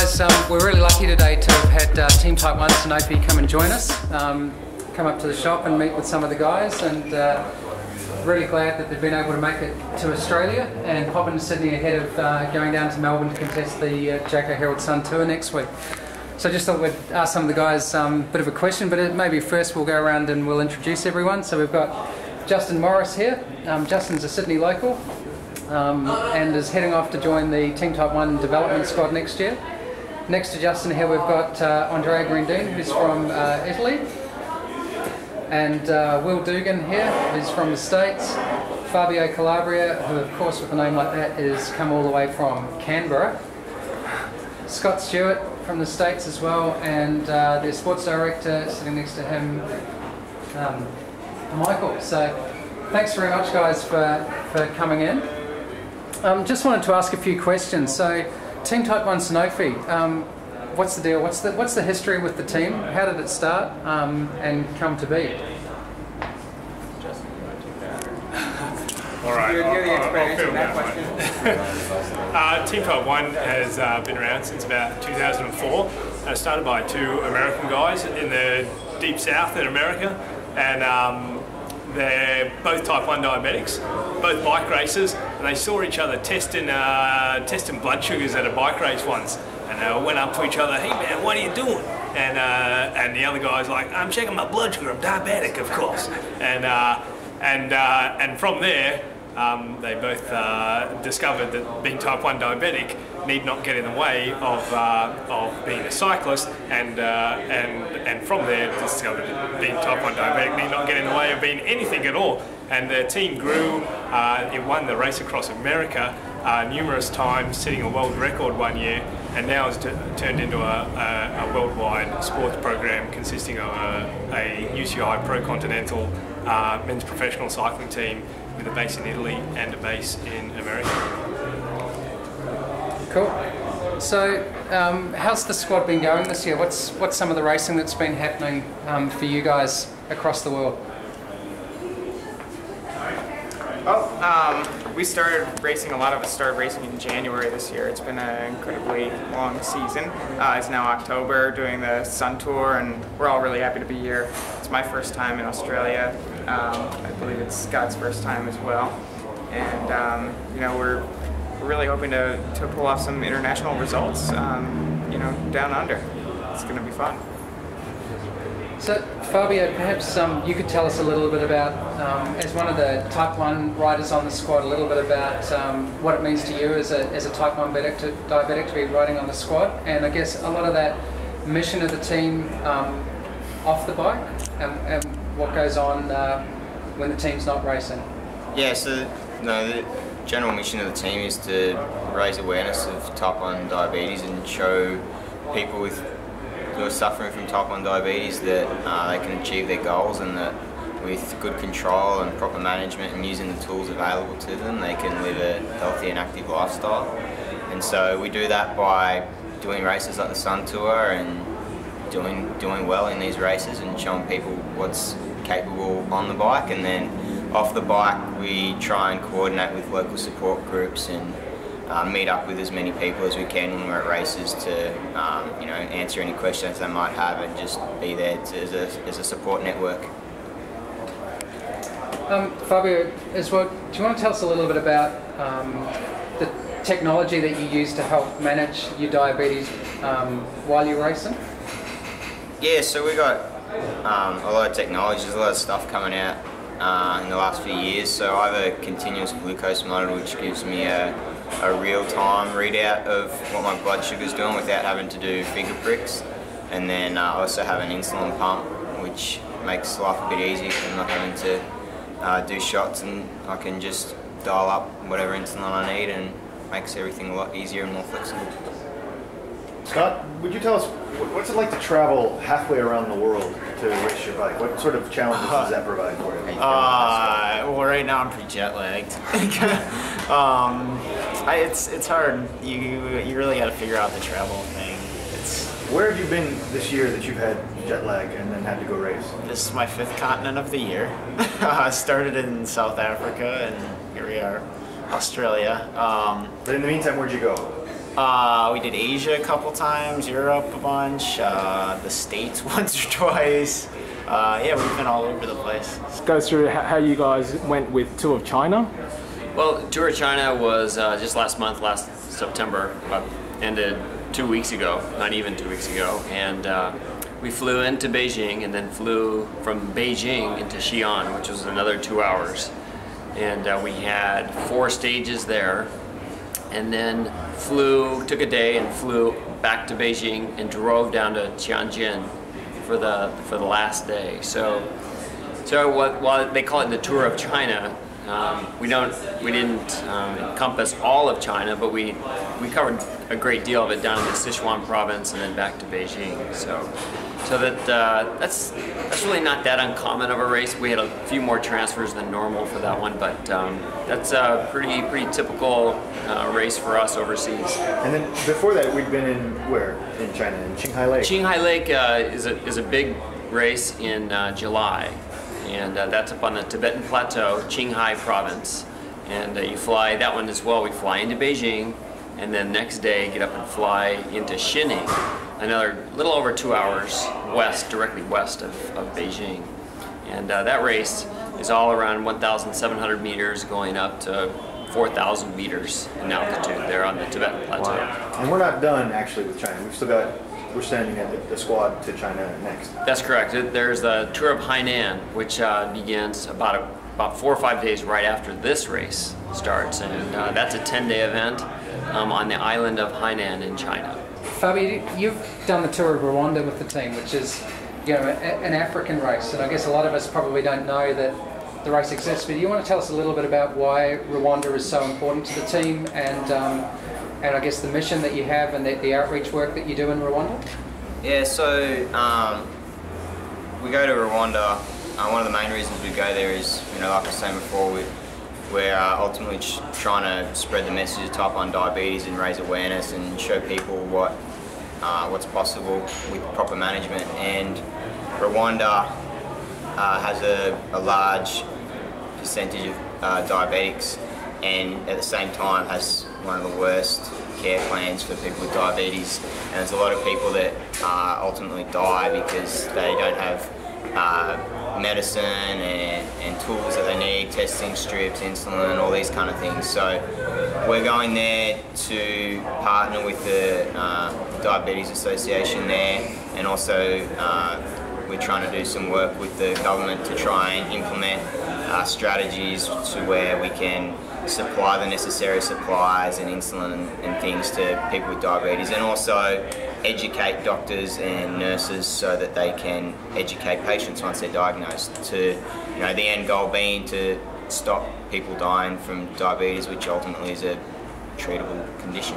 guys, we're really lucky today to have had Team Type 1 Sanofi come and join us, come up to the shop and meet with some of the guys, and really glad that they've been able to make it to Australia and pop into Sydney ahead of going down to Melbourne to contest the Jayco Herald Sun Tour next week. So I just thought we'd ask some of the guys a bit of a question, but maybe first we'll go around and we'll introduce everyone. So we've got Justin Morris here. Justin's a Sydney local and is heading off to join the Team Type 1 development squad next year. Next to Justin here we've got Andrea Grandin, who's from Italy, and Will Dugan here, who's from the States. Fabio Calabria, who of course with a name like that is come all the way from Canberra. Scott Stewart from the States as well, and their sports director sitting next to him, Michael. So thanks very much guys for coming in. Just wanted to ask a few questions. So Team Type 1 Sanofi, what's the deal? What's the history with the team? How did it start and come to be? All right, Team Type 1 has been around since about 2004. Started by two American guys in the deep south in America, and they're both Type 1 diabetics, both bike racers, and they saw each other testing blood sugars at a bike race once, and they went up to each other, "Hey man, what are you doing?" And the other guy's like, "I'm checking my blood sugar. I'm diabetic, of course." And from there, they both discovered that being Type 1 diabetic need not get in the way of being a cyclist, and from there discovered that being Type 1 diabetic need not get in the way of being anything at all. And the team grew. It won the race across America numerous times, setting a world record one year, and now has turned into a worldwide sports program consisting of a UCI Pro Continental men's professional cycling team with a base in Italy and a base in America. Cool. So, how's the squad been going this year? What's some of the racing that's been happening for you guys across the world? We started racing, a lot of us started racing in January this year. It's been an incredibly long season. It's now October, doing the Sun Tour, and we're all really happy to be here. It's my first time in Australia. I believe it's Scott's first time as well. And you know, we're really hoping to pull off some international results, you know, down under. It's going to be fun. So, Fabio, perhaps you could tell us a little bit about, as one of the Type 1 riders on the squad, a little bit about what it means to you as a Type 1 diabetic to be riding on the squad, and I guess a lot of that mission of the team off the bike, and what goes on when the team's not racing. Yeah, so the general mission of the team is to raise awareness of Type 1 diabetes and show people who are suffering from Type 1 diabetes that they can achieve their goals, and that with good control and proper management and using the tools available to them, they can live a healthy and active lifestyle. And so we do that by doing races like the Sun Tour and doing well in these races and showing people what's capable on the bike, and then off the bike we try and coordinate with local support groups and meet up with as many people as we can when we're at races to you know, answer any questions they might have and just be there as a support network. Fabio, as well, do you want to tell us a little bit about the technology that you use to help manage your diabetes while you're racing? Yeah, so we got a lot of technology. There's a lot of stuff coming out in the last few years. So I have a continuous glucose monitor which gives me a real-time readout of what my blood sugar's doing without having to do finger pricks. And then I also have an insulin pump which makes life a bit easier because I'm not having to do shots, and I can just dial up whatever insulin I need, and makes everything a lot easier and more flexible. Scott, would you tell us what's it like to travel halfway around the world to race your bike? What sort of challenges does that provide for you? Well, right now I'm pretty jet lagged. It's hard. You really got to figure out the travel thing. Where have you been this year that you've had jet lag and then had to go race? This is my 5th continent of the year. I started in South Africa, and here we are, Australia. But in the meantime, where'd you go? We did Asia a couple times, Europe a bunch, the States once or twice. Yeah, we've been all over the place. Let's go through how you guys went with Tour of China. Well, Tour of China was just last September, ended 2 weeks ago, not even 2 weeks ago, and we flew into Beijing and then flew from Beijing into Xi'an, which was another 2 hours. And we had 4 stages there, and then took a day and flew back to Beijing and drove down to Tianjin for the last day. So while they call it the Tour of China, we didn't encompass all of China, but we covered a great deal of it down in the Sichuan province and then back to Beijing. So that's really not that uncommon of a race. We had a few more transfers than normal for that one, but that's a pretty typical race for us overseas. And then before that, we'd been in where? In China, in Qinghai Lake. Qinghai Lake is a big race in July, and that's up on the Tibetan Plateau, Qinghai province. And you fly that one as well. We fly into Beijing, and then next day get up and fly into Xining, another little over 2 hours directly west of Beijing. And that race is all around 1,700 meters going up to 4,000 meters in altitude there on the Tibetan Plateau. Wow. And we're not done actually with China. We're standing at the squad to China next. That's correct. There's the Tour of Hainan, which begins about 4 or 5 days right after this race starts, and that's a 10-day event on the island of Hainan in China. Fabi, you've done the Tour of Rwanda with the team, which is, you know, an African race, and I guess a lot of us probably don't know that the race exists. But do you want to tell us a little bit about why Rwanda is so important to the team, and I guess the mission that you have and the outreach work that you do in Rwanda? Yeah, so we go to Rwanda. One of the main reasons we go there is, you know, like I was saying before, we're ultimately trying to spread the message of type 1 diabetes and raise awareness and show people what's possible with proper management. And Rwanda has a large percentage of diabetics, and at the same time has one of the worst care plans for people with diabetes. And there's a lot of people that ultimately die because they don't have medicine and tools that they need, testing strips, insulin, all these kind of things. So we're going there to partner with the Diabetes Association there, and also we're trying to do some work with the government to try and implement strategies to where we can supply the necessary supplies and insulin and things to people with diabetes, and also educate doctors and nurses so that they can educate patients once they're diagnosed, to, you know, the end goal being to stop people dying from diabetes, which ultimately is a treatable condition.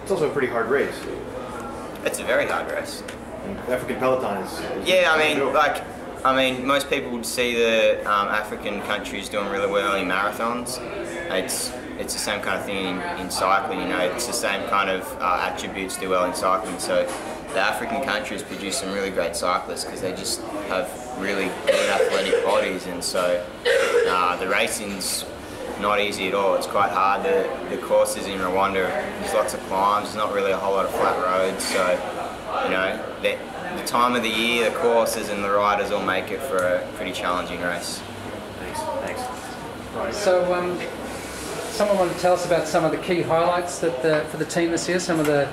It's also a pretty hard race. It's a very hard race. And African Peloton is yeah, I mean, most people would see the African countries doing really well in marathons. It's the same kind of thing in cycling, you know, it's the same kind of attributes do well in cycling. So the African countries produce some really great cyclists because they just have really good athletic bodies, and so the racing's not easy at all. It's quite hard. The courses in Rwanda, there's lots of climbs, there's not really a whole lot of flat roads, so, you know, the time of the year, the courses and the riders all make it for a pretty challenging race. Thanks. So, someone wanted to tell us about some of the key highlights for the team this year, some of the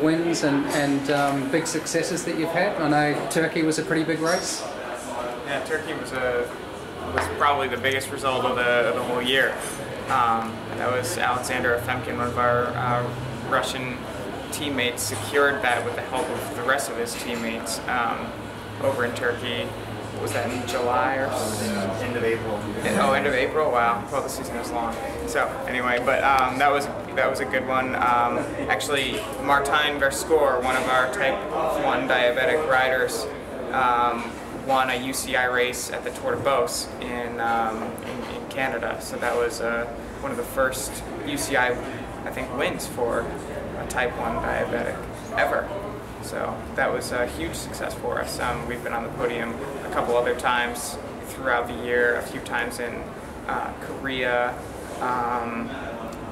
wins and big successes that you've had. I know Turkey was a pretty big race. Yeah, Turkey was probably the biggest result of the whole year. That was Alexander Efemkin, one of our Russian teammates, secured that with the help of the rest of his teammates over in Turkey. Was that in July or End of April. Oh, end of April. Wow. Well, the season is long. So anyway, but that was a good one. Actually, Martijn Verskoor, one of our Type 1 diabetic riders, won a UCI race at the Tour de Beauce in Canada. So that was one of the first UCI, I think, wins for a Type 1 diabetic ever. So that was a huge success for us. We've been on the podium a couple other times throughout the year, a few times in Korea,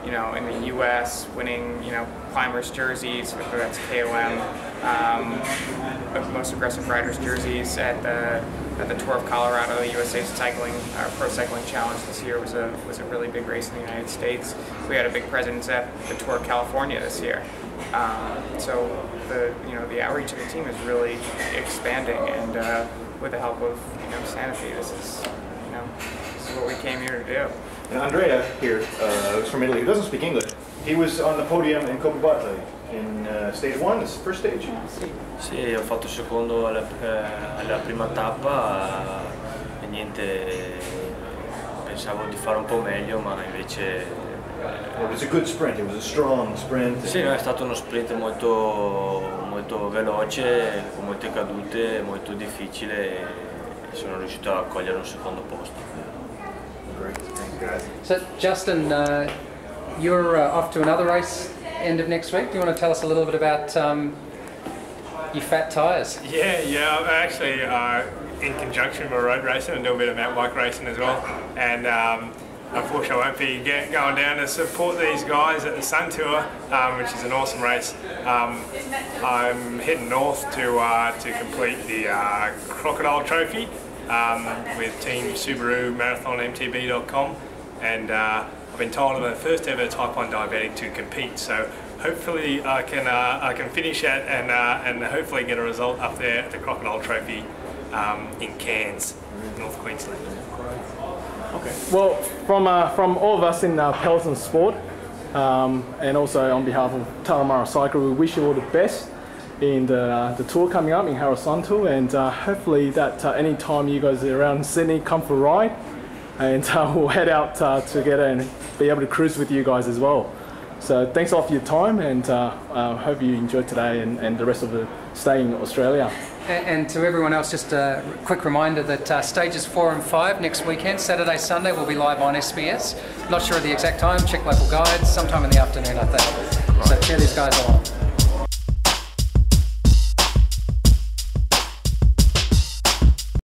you know, in the U.S., winning, you know, climbers jerseys, whether that's KOM, most aggressive riders jerseys at the Tour of Colorado, the USA Cycling Pro Cycling Challenge this year was a really big race in the United States. We had a big presence at the Tour of California this year. So the outreach of the team is really expanding, and with the help of Sanofi, this is what we came here to do. And Andrea here, who's from Italy, who doesn't speak English, he was on the podium in Coppa Bartley in stage 1, this first stage. Sì, ho fatto secondo alla prima tappa e niente, pensavo di fare un po' meglio, ma invece... It was a good sprint, it was a strong sprint. Sì, no, è stato uno sprint molto veloce, con molte cadute, molto difficile e sono riuscito a cogliere un secondo posto. So Justin, you're off to another race end of next week. Do you want to tell us a little bit about your fat tyres? Yeah, I'm actually in conjunction with road racing and do a bit of mountain bike racing as well. And unfortunately, I won't be going down to support these guys at the Sun Tour, which is an awesome race. I'm heading north to complete the Crocodile Trophy with Team Subaru MarathonMTB.com, and I've been told I'm the first ever Type 1 diabetic to compete. So hopefully I can finish it and hopefully get a result up there at the Crocodile Trophy in Cairns, North Queensland. Okay. Well, from all of us in Peloton Sport, and also on behalf of Turramurra Cyclery, we wish you all the best in the tour coming up in Herald Sun Tour, and hopefully that any time you guys are around Sydney, come for a ride, and we'll head out together and be able to cruise with you guys as well. So thanks a lot for your time, and hope you enjoyed today and the rest of the stay in Australia. And to everyone else, just a quick reminder that stages 4 and 5 next weekend, Saturday, Sunday, will be live on SBS. Not sure of the exact time, check local guides, sometime in the afternoon, I think. So cheer these guys along.